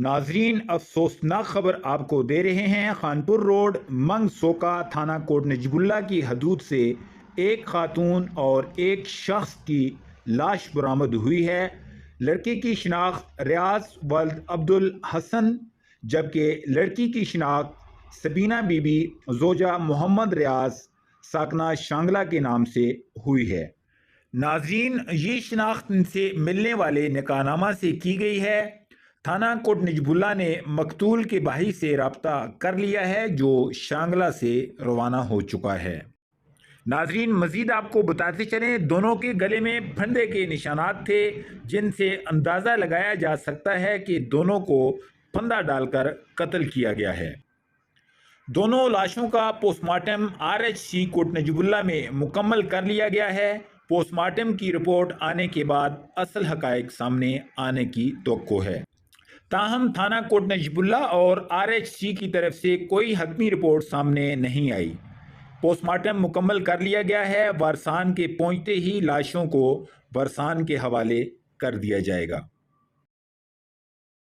नाजरीन, अफसोसनाक खबर आपको दे रहे हैं। खानपुर रोड मंगसोका थाना कोट नजबुल्ला की हदूद से एक खातून और एक शख्स की लाश बरामद हुई है। लड़के की शिनाख्त रियाज वल्द अब्दुल हसन, जबकि लड़की की शिनाख्त सबीना बीबी जोजा मोहम्मद रियाज साकना शांगला के नाम से हुई है। नाजरीन, ये शिनाख्त इनसे मिलने वाले निकाहनामा से की गई है। थाना कोट नजबुल्ला ने मकतूल के भाई से रब्ता कर लिया है, जो शांगला से रवाना हो चुका है। नाजरीन, मजीद आपको बताते चलें, दोनों के गले में फंदे के निशानात थे, जिनसे अंदाज़ा लगाया जा सकता है कि दोनों को फंदा डालकर कत्ल किया गया है। दोनों लाशों का पोस्टमार्टम RHC कोट नजबुल्ला में मुकम्मल कर लिया गया है। पोस्टमार्टम की रिपोर्ट आने के बाद असल हकायक सामने आने की तवक्को है। ताहम थाना कोट नजबुल्ला और RHC की तरफ से कोई हतमी रिपोर्ट सामने नहीं आई। पोस्टमार्टम मुकम्मल कर लिया गया है। वारसान के पहुंचते ही लाशों को वारसान के हवाले कर दिया जाएगा।